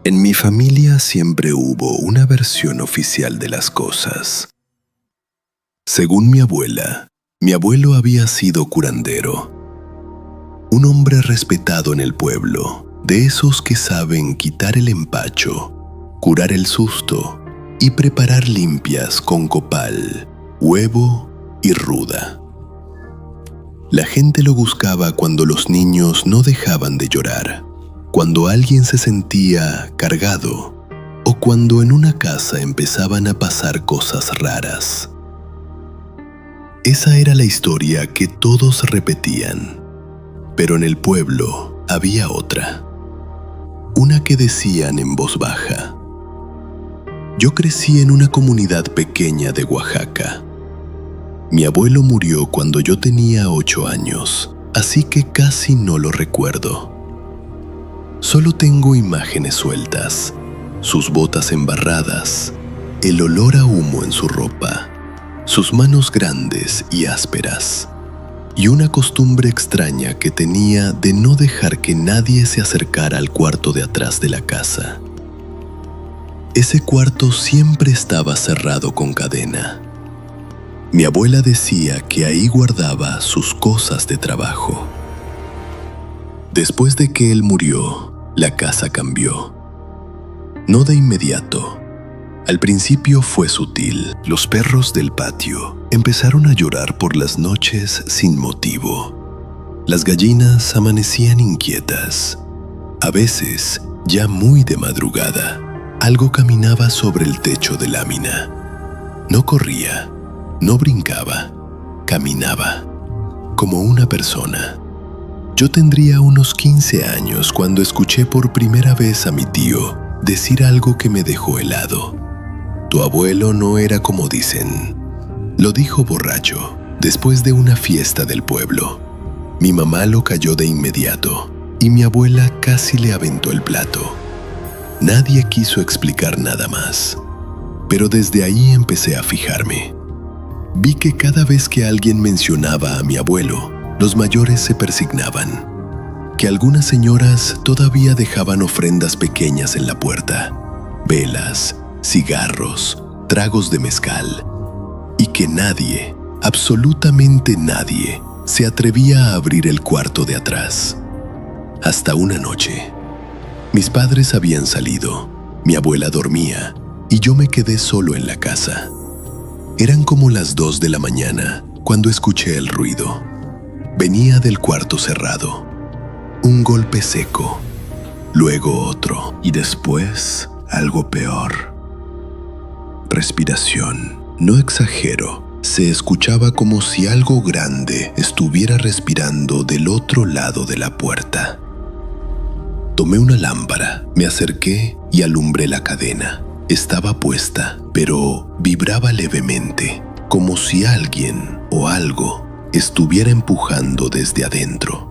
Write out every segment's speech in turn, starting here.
En mi familia siempre hubo una versión oficial de las cosas. Según mi abuela, mi abuelo había sido curandero. Un hombre respetado en el pueblo, de esos que saben quitar el empacho, curar el susto y preparar limpias con copal, huevo y ruda. La gente lo buscaba cuando los niños no dejaban de llorar, cuando alguien se sentía cargado o cuando en una casa empezaban a pasar cosas raras. Esa era la historia que todos repetían, pero en el pueblo había otra, una que decían en voz baja. Yo crecí en una comunidad pequeña de Oaxaca. Mi abuelo murió cuando yo tenía 8 años, así que casi no lo recuerdo. Solo tengo imágenes sueltas, sus botas embarradas, el olor a humo en su ropa, sus manos grandes y ásperas, y una costumbre extraña que tenía de no dejar que nadie se acercara al cuarto de atrás de la casa. Ese cuarto siempre estaba cerrado con cadena. Mi abuela decía que ahí guardaba sus cosas de trabajo. Después de que él murió, la casa cambió. No de inmediato. Al principio fue sutil. Los perros del patio empezaron a llorar por las noches sin motivo. Las gallinas amanecían inquietas. A veces, ya muy de madrugada, algo caminaba sobre el techo de lámina. No corría, no brincaba, caminaba, como una persona. Yo tendría unos 15 años cuando escuché por primera vez a mi tío decir algo que me dejó helado. Tu abuelo no era como dicen. Lo dijo borracho, después de una fiesta del pueblo. Mi mamá lo cayó de inmediato y mi abuela casi le aventó el plato. Nadie quiso explicar nada más, pero desde ahí empecé a fijarme. Vi que cada vez que alguien mencionaba a mi abuelo, los mayores se persignaban, que algunas señoras todavía dejaban ofrendas pequeñas en la puerta, velas, cigarros, tragos de mezcal, y que nadie, absolutamente nadie, se atrevía a abrir el cuarto de atrás. Hasta una noche. Mis padres habían salido, mi abuela dormía y yo me quedé solo en la casa. Eran como las 2 de la mañana cuando escuché el ruido. Venía del cuarto cerrado. Un golpe seco, luego otro y después algo peor. Respiración, no exagero, se escuchaba como si algo grande estuviera respirando del otro lado de la puerta. Tomé una lámpara, me acerqué y alumbré la cadena. Estaba puesta, pero vibraba levemente, como si alguien o algo estuviera empujando desde adentro.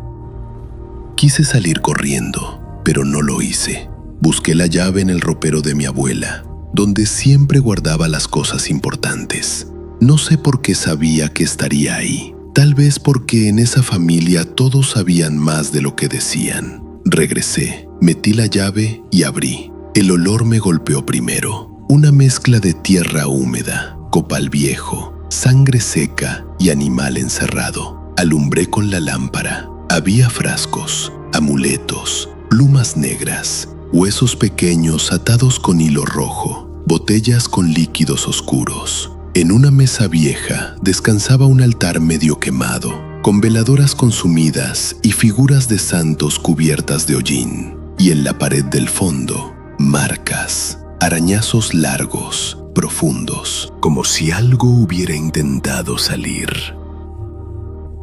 Quise salir corriendo, pero no lo hice. Busqué la llave en el ropero de mi abuela, donde siempre guardaba las cosas importantes. No sé por qué sabía que estaría ahí. Tal vez porque en esa familia todos sabían más de lo que decían. Regresé, metí la llave y abrí. El olor me golpeó primero. Una mezcla de tierra húmeda, copal viejo, sangre seca y animal encerrado. Alumbré con la lámpara. Había frascos, amuletos, plumas negras, huesos pequeños atados con hilo rojo, botellas con líquidos oscuros. En una mesa vieja descansaba un altar medio quemado, con veladoras consumidas y figuras de santos cubiertas de hollín. Y en la pared del fondo, marcas, arañazos largos, profundos, como si algo hubiera intentado salir.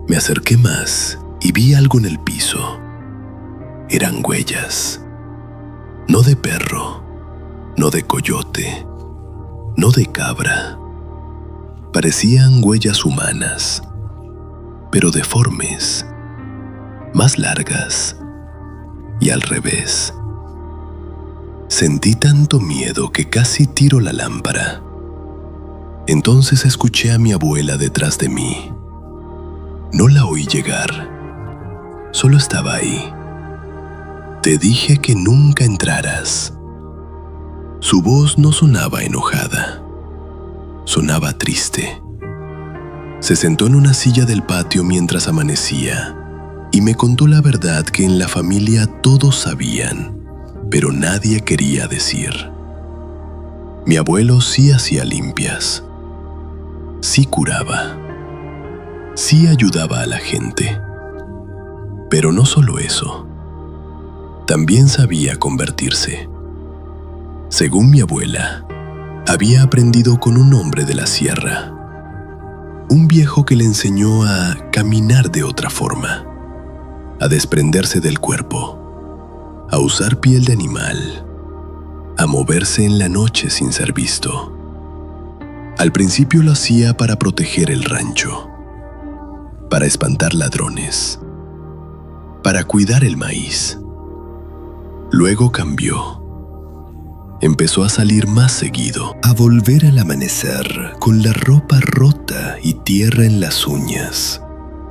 Me acerqué más y vi algo en el piso. Eran huellas. No de perro, no de coyote, no de cabra. Parecían huellas humanas, pero deformes, más largas y al revés. Sentí tanto miedo que casi tiro la lámpara. Entonces escuché a mi abuela detrás de mí. No la oí llegar, solo estaba ahí. Te dije que nunca entraras. Su voz no sonaba enojada, sonaba triste. Se sentó en una silla del patio mientras amanecía y me contó la verdad que en la familia todos sabían, pero nadie quería decir. Mi abuelo sí hacía limpias, sí curaba, sí ayudaba a la gente. Pero no solo eso, también sabía convertirse. Según mi abuela, había aprendido con un hombre de la sierra, un viejo que le enseñó a caminar de otra forma, a desprenderse del cuerpo, a usar piel de animal, a moverse en la noche sin ser visto. Al principio lo hacía para proteger el rancho, para espantar ladrones, para cuidar el maíz. Luego cambió. Empezó a salir más seguido, a volver al amanecer con la ropa rota y tierra en las uñas.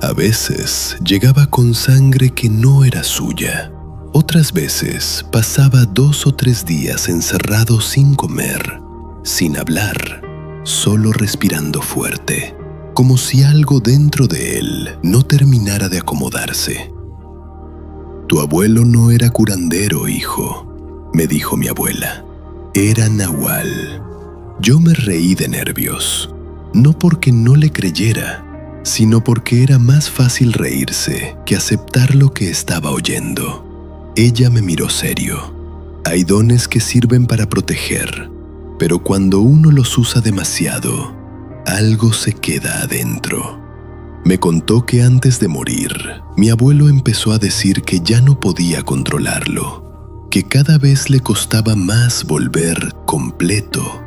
A veces llegaba con sangre que no era suya. Otras veces pasaba 2 o 3 días encerrado sin comer, sin hablar, solo respirando fuerte, como si algo dentro de él no terminara de acomodarse. Tu abuelo no era curandero, hijo, me dijo mi abuela. Era nahual. Yo me reí de nervios, no porque no le creyera, sino porque era más fácil reírse que aceptar lo que estaba oyendo. Ella me miró serio. Hay dones que sirven para proteger, pero cuando uno los usa demasiado, algo se queda adentro. Me contó que antes de morir, mi abuelo empezó a decir que ya no podía controlarlo, que cada vez le costaba más volver completo,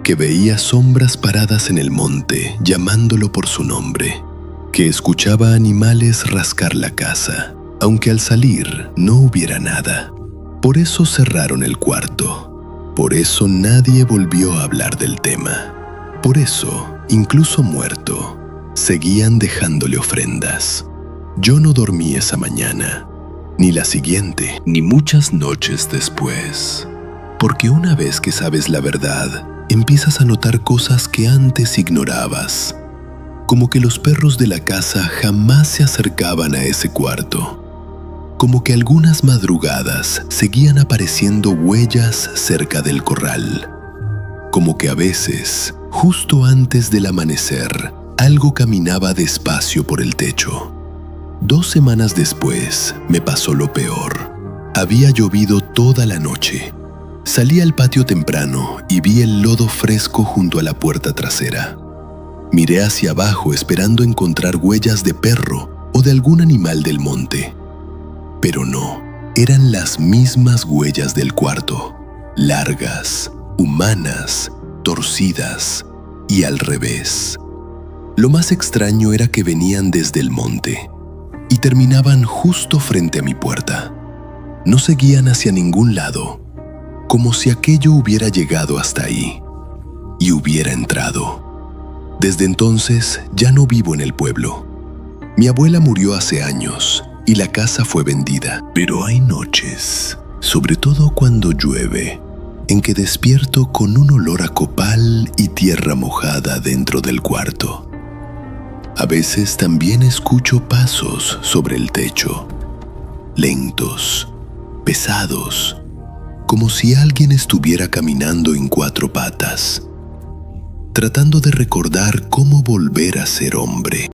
que veía sombras paradas en el monte llamándolo por su nombre, que escuchaba animales rascar la casa, aunque al salir no hubiera nada. Por eso cerraron el cuarto, por eso nadie volvió a hablar del tema, por eso, incluso muerto, seguían dejándole ofrendas. Yo no dormí esa mañana, ni la siguiente, ni muchas noches después. Porque una vez que sabes la verdad, empiezas a notar cosas que antes ignorabas. Como que los perros de la casa jamás se acercaban a ese cuarto. Como que algunas madrugadas seguían apareciendo huellas cerca del corral. Como que a veces, justo antes del amanecer, algo caminaba despacio por el techo. 2 semanas después me pasó lo peor. Había llovido toda la noche. Salí al patio temprano y vi el lodo fresco junto a la puerta trasera. Miré hacia abajo esperando encontrar huellas de perro o de algún animal del monte. Pero no, eran las mismas huellas del cuarto, largas, humanas, torcidas y al revés. Lo más extraño era que venían desde el monte y terminaban justo frente a mi puerta. No seguían hacia ningún lado, como si aquello hubiera llegado hasta ahí y hubiera entrado. Desde entonces ya no vivo en el pueblo. Mi abuela murió hace años y la casa fue vendida. Pero hay noches, sobre todo cuando llueve, en que despierto con un olor a copal y tierra mojada dentro del cuarto. A veces también escucho pasos sobre el techo, lentos, pesados, como si alguien estuviera caminando en 4 patas, tratando de recordar cómo volver a ser hombre.